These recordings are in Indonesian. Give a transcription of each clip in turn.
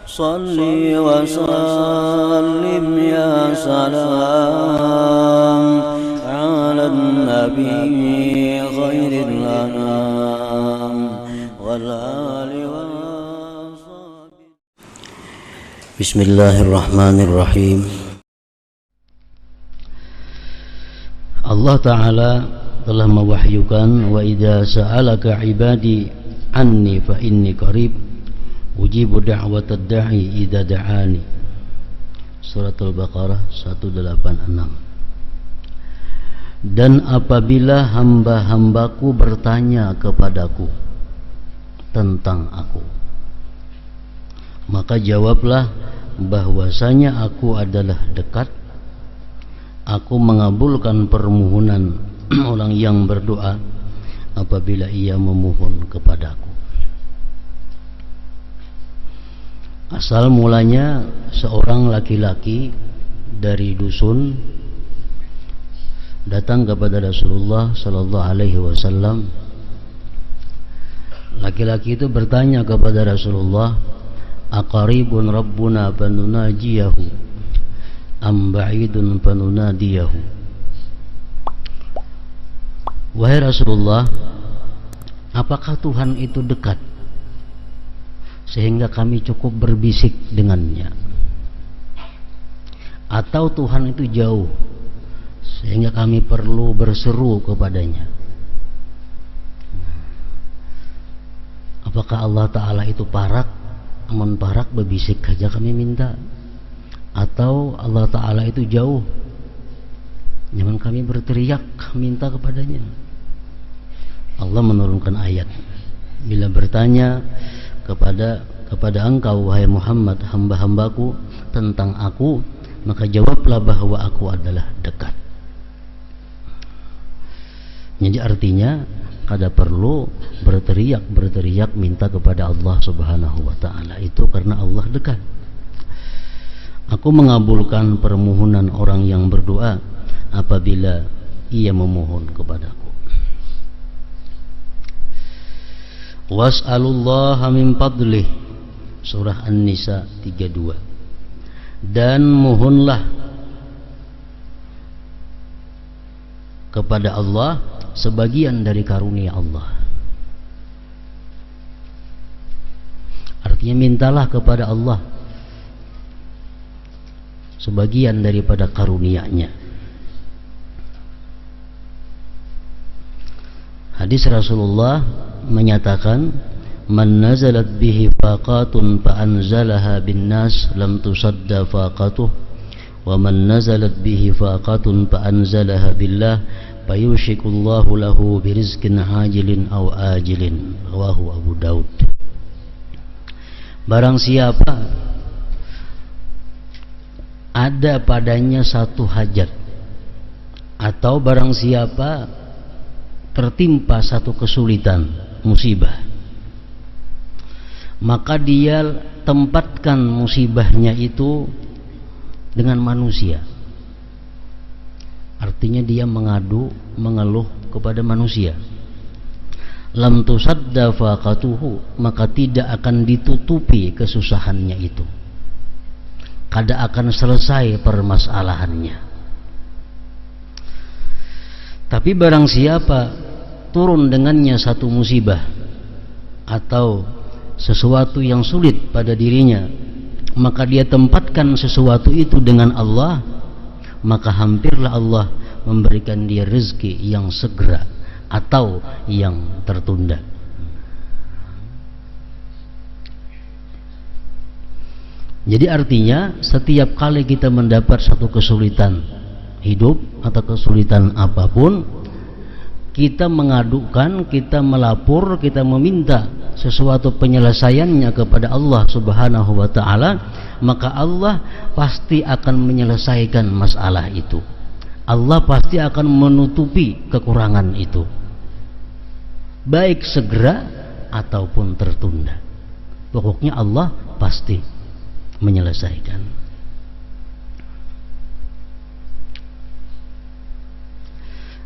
Salli wa sallim ya salam ala nabi khairil anam wal ali wa sahbihi. Bismillahirrahmanirrahim. Allah Ta'ala telah mewahyukan, wa idza sa'alaka ibadi anni fa inni qarib ujibu da'watad da'i idza da'ani. Surat Al-Baqarah 186. Dan apabila hamba-hambaku bertanya kepadaku tentang aku, maka jawablah bahwasanya aku adalah dekat. Aku mengabulkan permohonan orang yang berdoa apabila ia memohon kepadaku. Asal mulanya seorang laki-laki dari dusun datang kepada Rasulullah sallallahu alaihi wasallam. Laki-laki itu bertanya kepada Rasulullah, aqaribun rabbuna fanunajiyahu am ba'idun fanunadiyahu. Wahai Rasulullah, apakah Tuhan itu dekat sehingga kami cukup berbisik dengannya, atau Tuhan itu jauh sehingga kami perlu berseru kepadanya? Apakah Allah Ta'ala itu parak, amun parak berbisik saja kami minta, atau Allah Ta'ala itu jauh nyaman kami berteriak minta kepadanya? Allah menurunkan ayat, bila bertanya kepada engkau wahai Muhammad hamba-hambaku tentang aku, maka jawablah bahwa aku adalah dekat. Jadi artinya kada perlu berteriak minta kepada Allah Subhanahu wa Ta'ala, itu karena Allah dekat. Aku mengabulkan permohonan orang yang berdoa apabila ia memohon kepadaku. Was'alullaha min fadlih, surah An-Nisa 32. Dan mohonlah kepada Allah sebagian dari karunia Allah. Artinya mintalah kepada Allah sebagian daripada karunia-Nya. Hadis Rasulullah menyatakan, man nazalat bihi faqatun fa anzalaha bin nas lam tusadda faqatuh, wa man nazalat bihi faqatun fa anzalaha billah fayushikullahu lahu birizqin ajilin aw ajilin. Rawahu Abu Daud. Barang siapa ada padanya satu hajat, atau barang siapa tertimpa satu kesulitan, musibah, maka dia tempatkan musibahnya itu dengan manusia. Artinya dia mengadu, mengeluh kepada manusia. Lam tusadda faqatuhu, maka tidak akan ditutupi kesusahannya itu, kada akan selesai permasalahannya. Tapi barang siapa turun dengannya satu musibah atau sesuatu yang sulit pada dirinya, maka dia tempatkan sesuatu itu dengan Allah, maka hampirlah Allah memberikan dia rezeki yang segera atau yang tertunda. Jadi artinya setiap kali kita mendapat satu kesulitan hidup atau kesulitan apapun, kita mengadukan, kita melapor, kita meminta sesuatu penyelesaiannya kepada Allah Subhanahu wa Ta'ala, maka Allah pasti akan menyelesaikan masalah itu. Allah pasti akan menutupi kekurangan itu, baik segera ataupun tertunda. Pokoknya Allah pasti menyelesaikan.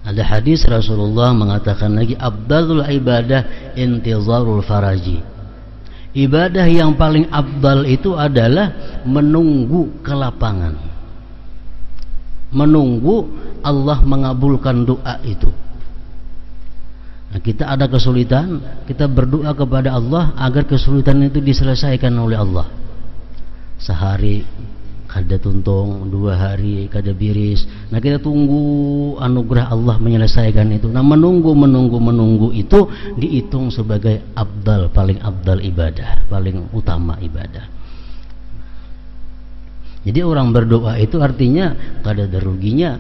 Ada hadis Rasulullah mengatakan lagi, afdalul ibadah intizarul faraji. Ibadah yang paling afdal itu adalah menunggu kelapangan, menunggu Allah mengabulkan doa itu. Nah, kita ada kesulitan, kita berdoa kepada Allah agar kesulitan itu diselesaikan oleh Allah. Sehari kada tuntung, 2 hari kada biris. Nah, kita tunggu anugerah Allah menyelesaikan itu. Nah, menunggu itu dihitung sebagai afdal, paling afdal ibadah, paling utama ibadah. Jadi orang berdoa itu artinya kada ada ruginya.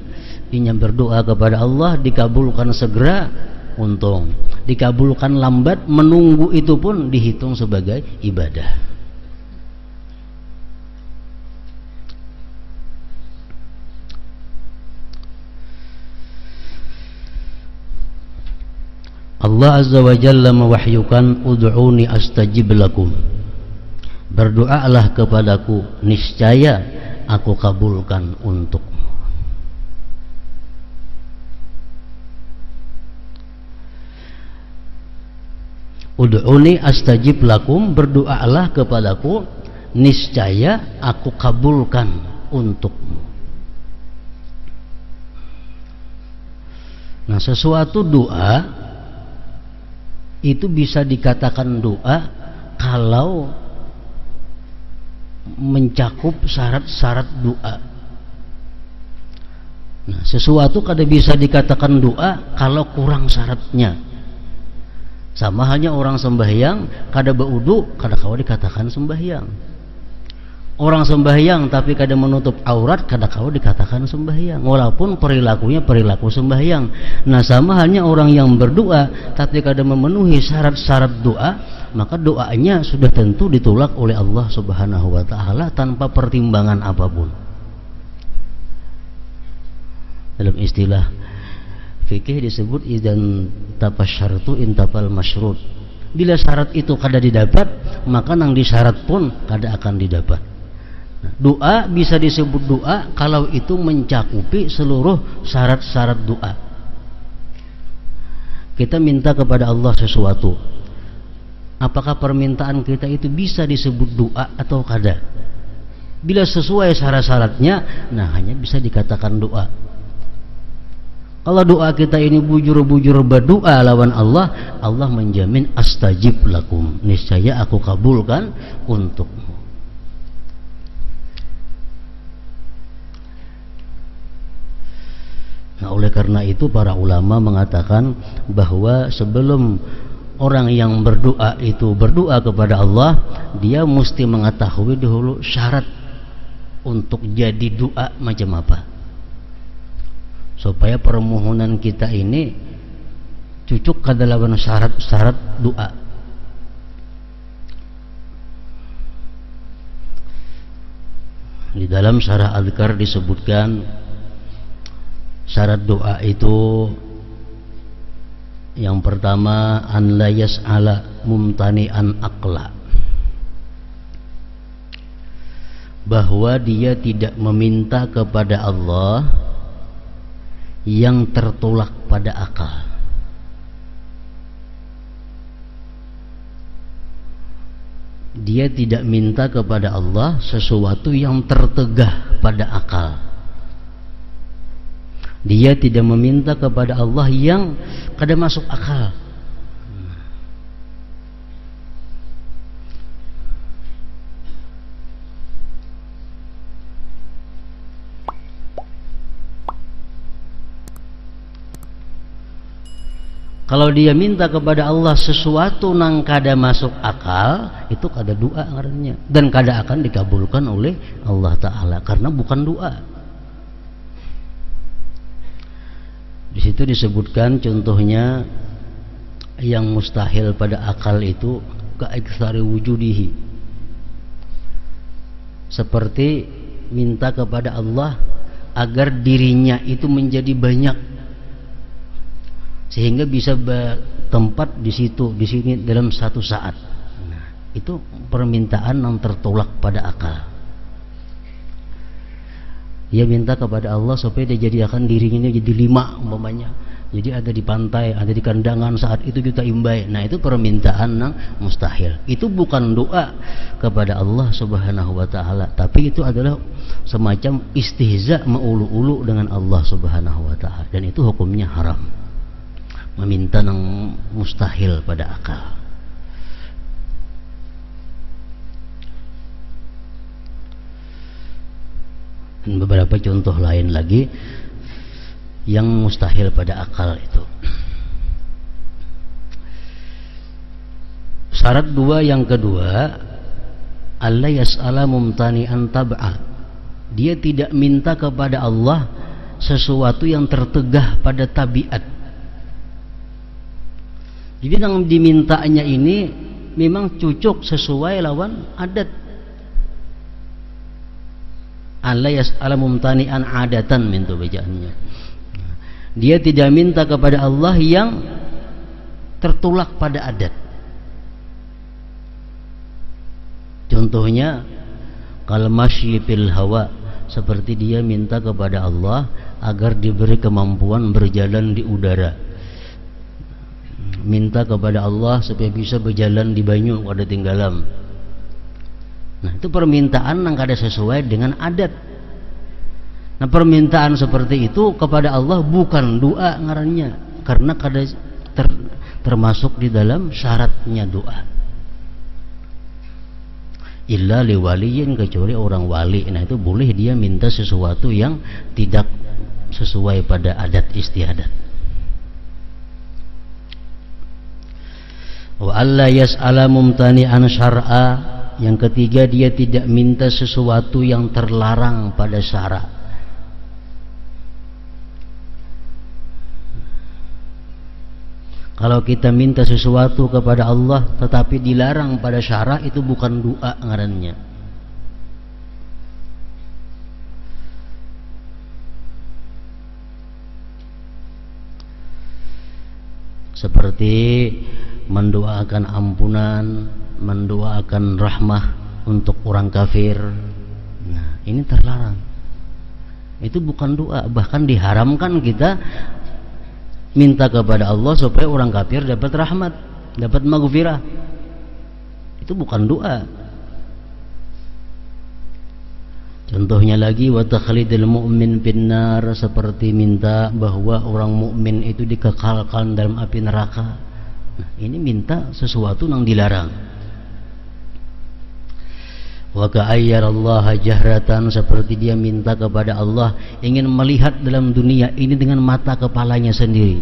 Inya berdoa kepada Allah dikabulkan segera, untung. Dikabulkan lambat, menunggu itu pun dihitung sebagai ibadah. Allah Azza wa Jalla mewahyukan, ud'uni astajib lakum, berdoalah kepadaku, niscaya aku kabulkan untukmu. Ud'uni astajib lakum, berdoalah kepadaku, niscaya aku kabulkan untukmu. Nah, sesuatu doa itu bisa dikatakan doa kalau mencakup syarat-syarat doa. Nah, sesuatu kada bisa dikatakan doa kalau kurang syaratnya. Sama halnya orang sembahyang kada baudu, kada kau dikatakan sembahyang. Orang sembahyang tapi kada menutup aurat, kada kau dikatakan sembahyang, walaupun perilakunya perilaku sembahyang. Nah, sama halnya orang yang berdoa tapi kada memenuhi syarat-syarat doa, maka doanya sudah tentu ditolak oleh Allah Subhanahu wa taala tanpa pertimbangan apapun. Dalam istilah fikih disebut idzan tapasyartu intafal masyrut. Bila syarat itu kada didapat, maka nang disyarat pun kada akan didapat. Doa bisa disebut doa kalau itu mencakupi seluruh syarat-syarat doa. Kita minta kepada Allah sesuatu, apakah permintaan kita itu bisa disebut doa atau kada? Bila sesuai syarat-syaratnya, nah hanya bisa dikatakan doa. Kalau doa kita ini bujur-bujur berdoa lawan Allah, Allah menjamin astajib lakum, niscaya aku kabulkan untukmu. Nah, oleh karena itu para ulama mengatakan bahwa sebelum orang yang berdoa itu berdoa kepada Allah, dia mesti mengetahui dahulu syarat untuk jadi doa macam apa, supaya permohonan kita ini cucuk ke dalam syarat-syarat doa. Di dalam syarah Adzkar disebutkan syarat doa itu yang pertama, an la yas'ala mumtani'an aqla, bahwa dia tidak meminta kepada Allah yang tertolak pada akal. Dia tidak minta kepada Allah sesuatu yang tertegah pada akal. Dia tidak meminta kepada Allah yang kada masuk akal. Kalau dia minta kepada Allah sesuatu nang kada masuk akal, itu kada doa ngarannya, dan kada akan dikabulkan oleh Allah Ta'ala karena bukan doa. Di situ disebutkan contohnya yang mustahil pada akal itu ka'iktsari wujudihi, seperti minta kepada Allah agar dirinya itu menjadi banyak sehingga bisa bertempat di situ, di sini dalam satu saat. Nah, itu permintaan yang tertolak pada akal. Dia minta kepada Allah supaya dia jadikan dirinya jadi 5 umpamanya. Jadi ada di pantai, ada di kandangan, saat itu kita imbai. Nah, itu permintaan yang mustahil. Itu bukan doa kepada Allah Subhanahu wa taala, tapi itu adalah semacam istihza, meulu-ulu dengan Allah Subhanahu wa taala, dan itu hukumnya haram. Meminta yang mustahil pada akal. Dan beberapa contoh lain lagi yang mustahil pada akal itu. Syarat yang kedua, alla yas'ala mumtani'an tab'a. Dia tidak minta kepada Allah sesuatu yang tertegah pada tabiat. Jadi yang dimintanya ini memang cocok sesuai lawan adat. Alla yas'ala mumtani'an adatan mintu bacaannya. Dia tidak minta kepada Allah yang tertolak pada adat. Contohnya kal masyi fil hawa, seperti dia minta kepada Allah agar diberi kemampuan berjalan di udara. Minta kepada Allah supaya bisa berjalan di banyu kada tinggalam. Nah, itu permintaan yang kada sesuai dengan adat. Nah, permintaan seperti itu kepada Allah bukan doa ngarannya, karena kada termasuk di dalam syaratnya doa. Illa liwaliyin, kecuali orang wali. Nah, itu boleh dia minta sesuatu yang tidak sesuai pada adat istiadat. Wa alla yas'ala mumtani'an syar'a. Yang ketiga, dia tidak minta sesuatu yang terlarang pada syara'. Kalau kita minta sesuatu kepada Allah tetapi dilarang pada syara', itu bukan doa ngarannya. Seperti mendoakan ampunan, mendoakan rahmah untuk orang kafir. Nah, ini terlarang. Itu bukan doa, bahkan diharamkan kita minta kepada Allah supaya orang kafir dapat rahmat, dapat maghfirah. Itu bukan doa. Contohnya lagi, wa takhlidul mu'min finnar, seperti minta bahwa orang mukmin itu dikekalkan dalam api neraka. Nah, ini minta sesuatu yang dilarang. Wa ka'ayyarallaha jahratan, seperti dia minta kepada Allah ingin melihat dalam dunia ini dengan mata kepalanya sendiri.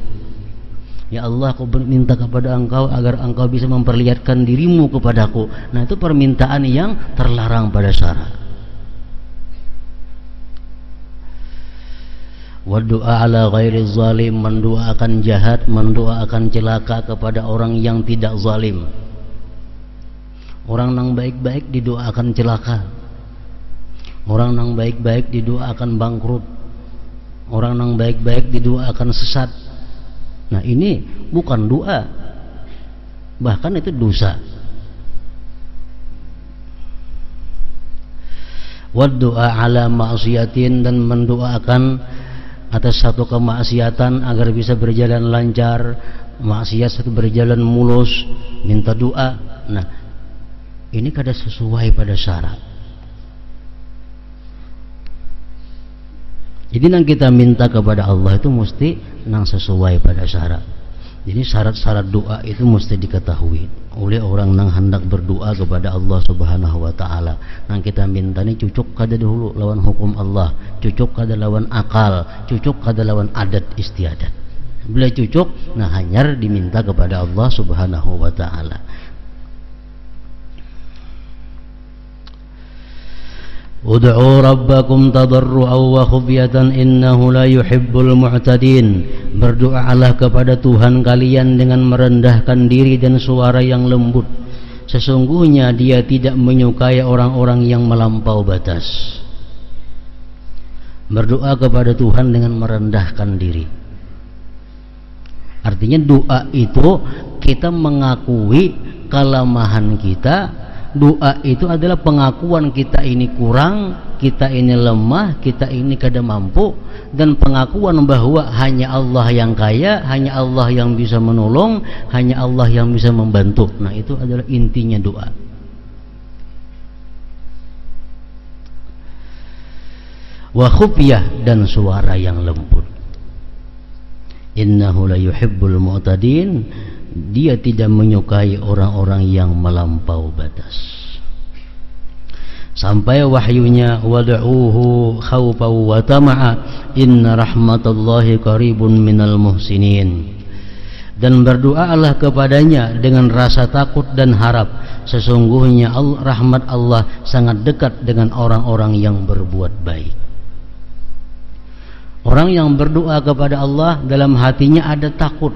Ya Allah, aku minta kepada Engkau agar Engkau bisa memperlihatkan dirimu kepadaku. Nah, itu permintaan yang terlarang pada syara'. Wa du'a ala ghairi zalim, mendoakan jahat, mendoakan celaka kepada orang yang tidak zalim. Orang yang baik-baik didoakan celaka. Orang yang baik-baik didoakan bangkrut. Orang yang baik-baik didoakan sesat. Nah, ini bukan doa, bahkan itu dosa. Wa du'a ala ma'siyatin, dan mendoakan atas satu kemaksiatan agar bisa berjalan lancar, maksiat itu berjalan mulus, minta doa. Nah, ini kada sesuai pada syarat. Jadi nang kita minta kepada Allah itu mesti nang sesuai pada syarat. Jadi syarat-syarat doa itu mesti diketahui oleh orang nang hendak berdoa kepada Allah Subhanahu wa taala. Nang kita minta ni cucuk kada dahulu lawan hukum Allah, cucuk kada lawan akal, cucuk kada lawan adat istiadat. Bila cucuk, nah hanyar diminta kepada Allah Subhanahu wa taala. Ud'u rabbakum tadarru'an wa khufyatan innahu la yuhibbul mu'tadin. Berdoalah kepada Tuhan kalian dengan merendahkan diri dan suara yang lembut. Sesungguhnya Dia tidak menyukai orang-orang yang melampau batas. Berdoa kepada Tuhan dengan merendahkan diri. Artinya doa itu kita mengakui kelemahan kita, doa itu adalah pengakuan kita ini kurang, kita ini lemah, kita ini kada mampu, dan pengakuan bahwa hanya Allah yang kaya, hanya Allah yang bisa menolong, hanya Allah yang bisa membantu. Nah, itu adalah intinya doa. Wa khufyah, dan suara yang lembut. Innahu la yuhibbul mu'tadin, dia tidak menyukai orang-orang yang melampau batas. Sampai wahyunya wad'uhu khawfan wa tama'a inna rahmatallahi qaribun minal muhsinin. Dan berdoalah kepadanya dengan rasa takut dan harap, sesungguhnya rahmat Allah sangat dekat dengan orang-orang yang berbuat baik. Orang yang berdoa kepada Allah dalam hatinya ada takut.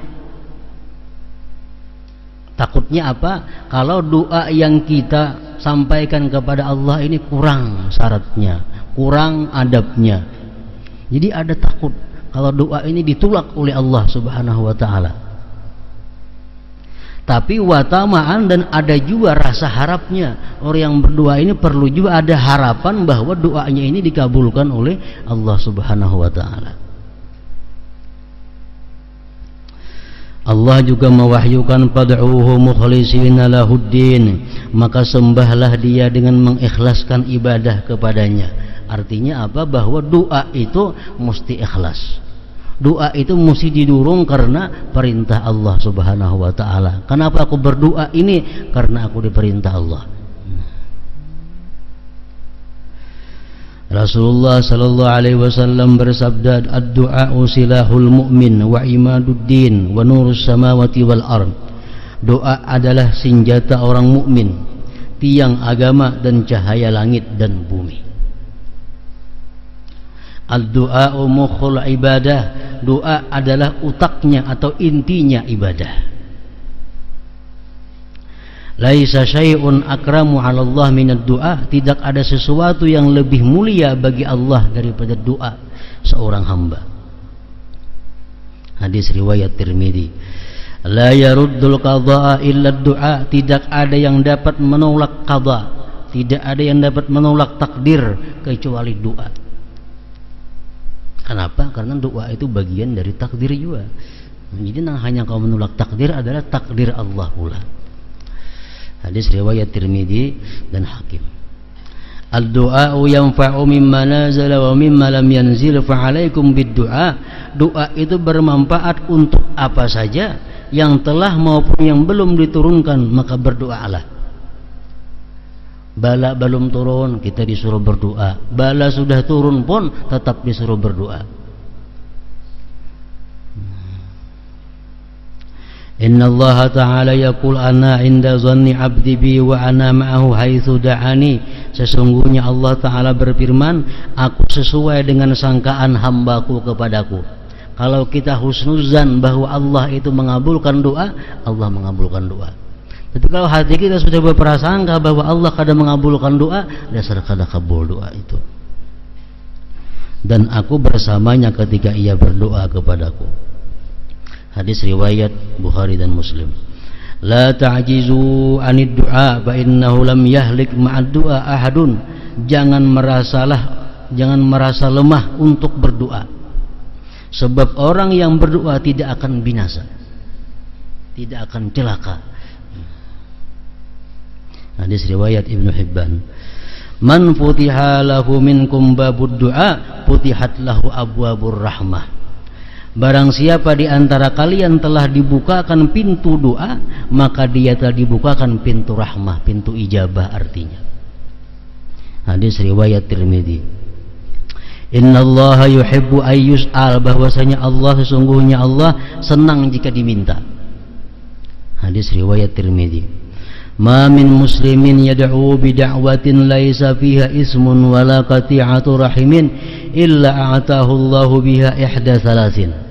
Takutnya apa? Kalau doa yang kita sampaikan kepada Allah ini kurang syaratnya, kurang adabnya. Jadi ada takut kalau doa ini ditolak oleh Allah Subhanahu wa taala. Tapi watamaan, dan ada juga rasa harapnya. Orang yang berdoa ini perlu juga ada harapan bahwa doanya ini dikabulkan oleh Allah Subhanahu wa taala. Allah juga mewahyukan fad'uhu mukhlishina lahuddin, maka sembahlah dia dengan mengikhlaskan ibadah kepadanya. Artinya apa? Bahwa doa itu mesti ikhlas. Doa itu mesti didorong karena perintah Allah Subhanahu wa taala. Kenapa aku berdoa ini? Karena aku diperintah Allah. Rasulullah sallallahu alaihi wasallam bersabda, ad-du'a'u silahul mu'min wa imaduddin wa nurus samawati wal ard. Doa adalah senjata orang mukmin, tiang agama dan cahaya langit dan bumi. Ad-du'a'u mukhul ibadah. Doa adalah utaknya atau intinya ibadah. Laisa syai'un akramu 'ala Allah minad du'a. Tidak ada sesuatu yang lebih mulia bagi Allah daripada doa seorang hamba. Hadis riwayat Tirmidzi. La yaruddul qadha'a illa ad-du'a. Tidak ada yang dapat menolak qadha, tidak ada yang dapat menolak takdir kecuali doa. Kenapa? Karena doa itu bagian dari takdir juga. Jadi hanya kau menolak takdir adalah takdir Allah pula. Hadis riwayat Tirmidzi dan Hakim. Ad-du'a'u yanfa'u mimma nazala wa mimma lam yanzil fa'alaikum bid-du'a. Doa itu bermanfaat untuk apa saja, yang telah maupun yang belum diturunkan, maka berdoalah. Bala belum turun, kita disuruh berdoa. Bala sudah turun pun tetap disuruh berdoa. Inna Allah ta'ala yaqul ana inda zanni abdi bi wa ana ma'ahu haitsu da'ani. Sesungguhnya Allah ta'ala berfirman, aku sesuai dengan sangkaan hambaku kepadaku. Kalau kita husnuzan bahwa Allah itu mengabulkan doa, Allah mengabulkan doa. Tapi kalau hati kita sudah berprasangka bahwa Allah kadang mengabulkan doa, dasar kada kabul doa itu. Dan aku bersamanya ketika ia berdoa kepadaku. Hadis riwayat Bukhari dan Muslim. La ta'jizu 'anid du'a fa innahu lam yahlik ma'ad du'a ahadun. Jangan merasa lemah untuk berdoa. Sebab orang yang berdoa tidak akan binasa, tidak akan celaka. Hadis riwayat Ibnu Hibban. Man futiha lahu minkum babud du'a futihat lahu abwabur rahmah. Barang siapa di antara kalian telah dibukakan pintu doa, maka dia telah dibukakan pintu rahmah, pintu ijabah artinya. Hadis riwayat Tirmidzi. Innallaha yuhibbu ayyus'al, bahwasanya Allah, sesungguhnya Allah senang jika diminta. Hadis riwayat Tirmidzi. Ma min muslimin yad'u bi da'watin laisa fiha ismun wala qati'atu rahimin illa a'tahu Allahu biha ihda thalathin.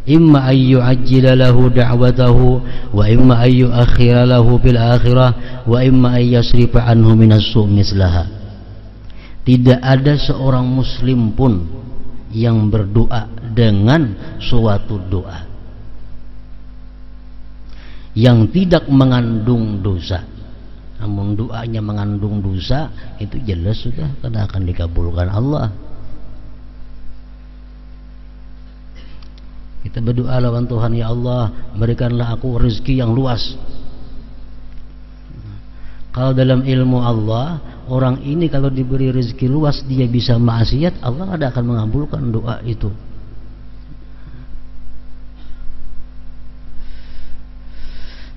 Imma an yu'ajjila lahu da'watahu wa imma an yu'akhkhira lahu fil akhirah wa imma an yasrifa anhu minas su' mislaha. Tidak ada seorang muslim pun yang berdoa dengan suatu doa yang tidak mengandung dosa. Namun doanya mengandung dosa, itu jelas sudah tidak akan dikabulkan Allah. Kita berdoa lawan Tuhan, ya Allah, berikanlah aku rezeki yang luas. Kalau dalam ilmu Allah, orang ini kalau diberi rezeki luas dia bisa maksiat, Allah tidak akan mengabulkan doa itu.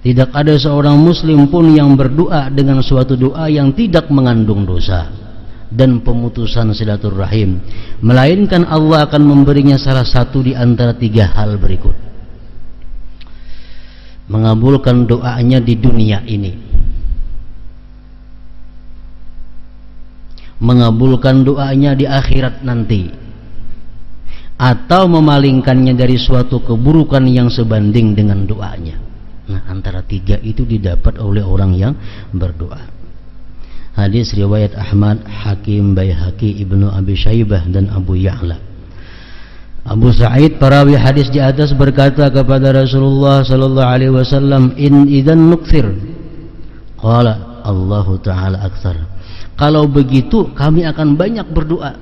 Tidak ada seorang muslim pun yang berdoa dengan suatu doa yang tidak mengandung dosa dan pemutusan silaturahim, melainkan Allah akan memberinya salah satu di antara 3 hal berikut. Mengabulkan doanya di dunia ini, mengabulkan doanya di akhirat nanti, atau memalingkannya dari suatu keburukan yang sebanding dengan doanya. Nah, antara 3 itu didapat oleh orang yang berdoa. Hadis riwayat Ahmad, Hakim, Baihaqi, Ibnu Abi Syaibah dan Abu Ya'la. Abu Sa'id perawi hadis di atas berkata kepada Rasulullah sallallahu alaihi wasallam, idan nukthir. Qala Allahu taala aktsar. Kalau begitu kami akan banyak berdoa.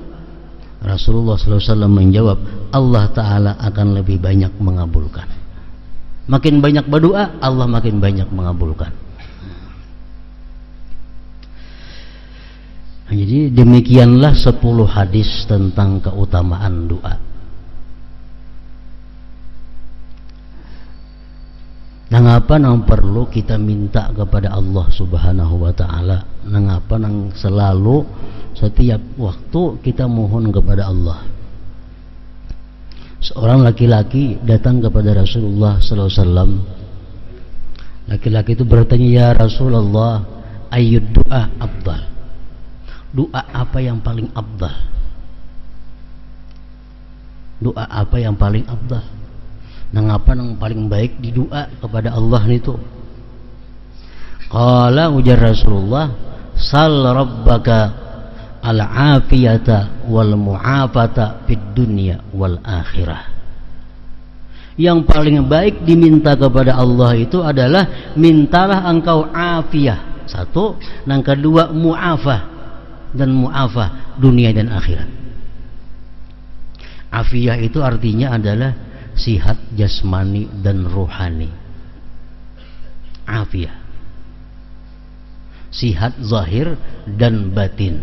Rasulullah sallallahu alaihi wasallam menjawab, Allah taala akan lebih banyak mengabulkan. Makin banyak berdoa, Allah makin banyak mengabulkan. Jadi demikianlah 10 hadis tentang keutamaan doa. Nangapa nang perlu kita minta kepada Allah Subhanahu wa taala? Nangapa nang selalu setiap waktu kita mohon kepada Allah? Seorang laki-laki datang kepada Rasulullah sallallahu alaihi wasallam. Laki-laki itu bertanya, "Ya Rasulullah, ayyud du'a afdal?" Doa apa yang paling afdal? Doa apa yang paling afdal? Nangapa nang paling baik di doa kepada Allah itu? Qala, ujar Rasulullah, "Sal rabbaka al-afiyata wal mu'afata fid dunya wal akhirah." Yang paling baik diminta kepada Allah itu adalah mintalah engkau afiyah. Satu, yang kedua mu'afah, dan mu'afah dunia dan akhirat. Afiyah itu artinya adalah sihat jasmani dan rohani. Afiyah, sihat zahir dan batin.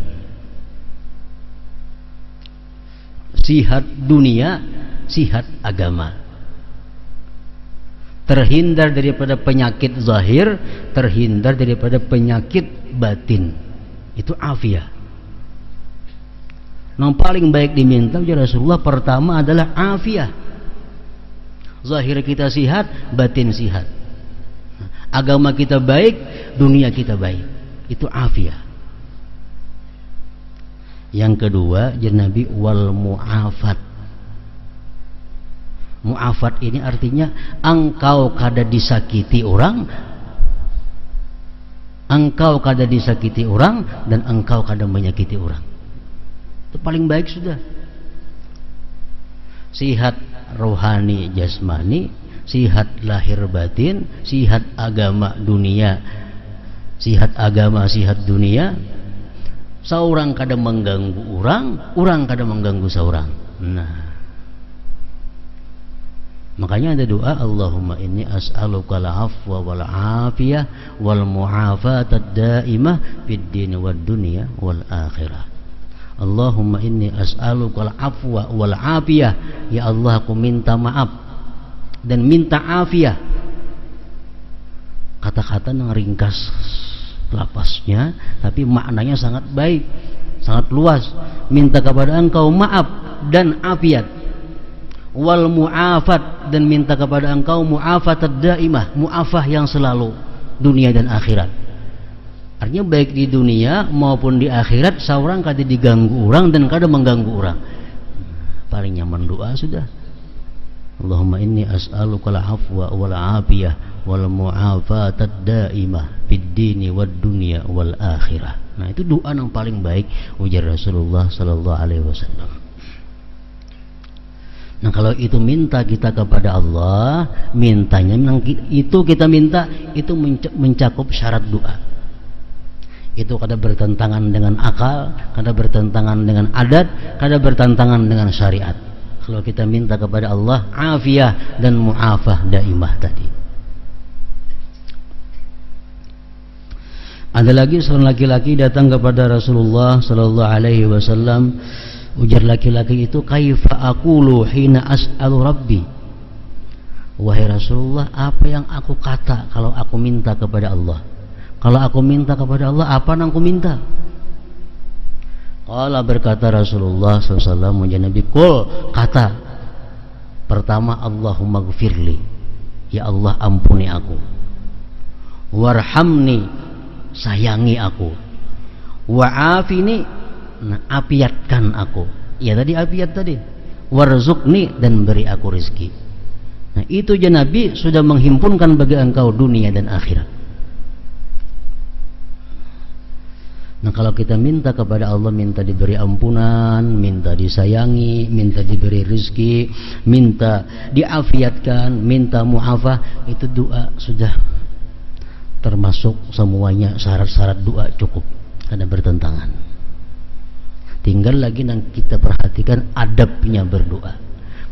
Sihat dunia, sihat agama. Terhindar daripada penyakit zahir, terhindar daripada penyakit batin. Itu afiyah. Yang paling baik diminta oleh Rasulullah pertama adalah afiyah. Zahir kita sihat, batin sihat. Agama kita baik, dunia kita baik. Itu afiyah. Yang kedua, Nabi wal mu'afat. Mu'afat ini artinya engkau kada disakiti orang, engkau kada disakiti orang, dan engkau kada menyakiti orang. Itu paling baik sudah. Sihat rohani jasmani, sihat lahir batin, sihat agama dunia, sihat agama sihat dunia. Seorang kadang mengganggu orang, orang kadang mengganggu seorang. Nah, makanya ada doa, Allahumma inni as'aluka al-afwa wal afiyah wal mu'afata ad-daimah fid din wad dunya wal akhirah. Allahumma inni as'aluka al-afwa wal afiyah. Ya Allah, aku minta maaf dan minta afiyah. Kata-kata yang ringkas lapasnya, tapi maknanya sangat baik, sangat luas. Minta kepada engkau maaf dan afiat. Wal mu'afat, dan minta kepada engkau mu'afat ad-daimah, mu'afah yang selalu dunia dan akhirat. Artinya baik di dunia maupun di akhirat seorang kada diganggu orang dan kada mengganggu orang. Paling nyaman doa sudah. Allahumma inni as'aluka al-afwa wal afiyah wal mu'afata ad-daimah fid dini wad dunya wal akhirah. Nah, itu doa yang paling baik ujar Rasulullah sallallahu alaihi wasallam. Nah, kalau itu minta kita kepada Allah, mintanya itu kita minta itu mencakup syarat doa. Itu kada bertentangan dengan akal, kada bertentangan dengan adat, kada bertentangan dengan syariat. Kalau kita minta kepada Allah afiyah dan mu'afah daimah tadi. Ada lagi seorang laki-laki datang kepada Rasulullah sallallahu alaihi wasallam. Ujar laki-laki itu, kaifa aqulu hina as'alu rabbi? Wahai Rasulullah, apa yang aku kata kalau aku minta kepada Allah? Kalau aku minta kepada Allah, apa yang aku minta? Qala, berkata Rasulullah SAW, Nabi, kul, kata pertama, Allahumma gfirli, ya Allah ampuni aku, warhamni, sayangi aku, wa'afini, nah apiatkan aku, ya tadi apiat tadi, warzukni, dan beri aku rizki. Nah itu ya Nabi sudah menghimpunkan bagi engkau dunia dan akhirat. Nah kalau kita minta kepada Allah, minta diberi ampunan, minta disayangi, minta diberi rizki, minta diafiatkan, minta mu'afah, itu doa sudah termasuk semuanya, syarat-syarat doa cukup, karena bertentangan. Tinggal lagi yang kita perhatikan adabnya berdoa.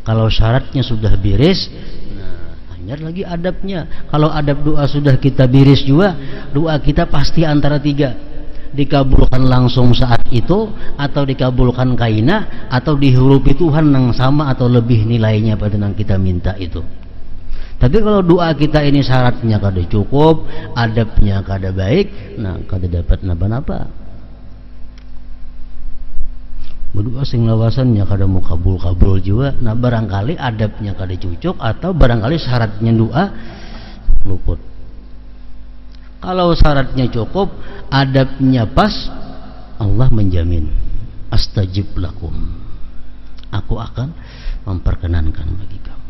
Kalau syaratnya sudah beres, nah hanya lagi adabnya. Kalau adab doa sudah kita beres juga, doa kita pasti antara tiga, dikabulkan langsung saat itu, atau dikabulkan kaina, atau dihurupi Tuhan yang sama atau lebih nilainya pada yang kita minta itu. Tapi kalau doa kita ini syaratnya kada cukup, adabnya kada baik, nah kada dapat napa-napa. Berdoa sing lawasannya kada mau kabul-kabul juga, nah barangkali adabnya kada cucuk, atau barangkali syaratnya doa luput. Kalau syaratnya cukup, adabnya pas, Allah menjamin, astajib lakum, aku akan memperkenankan bagi kamu.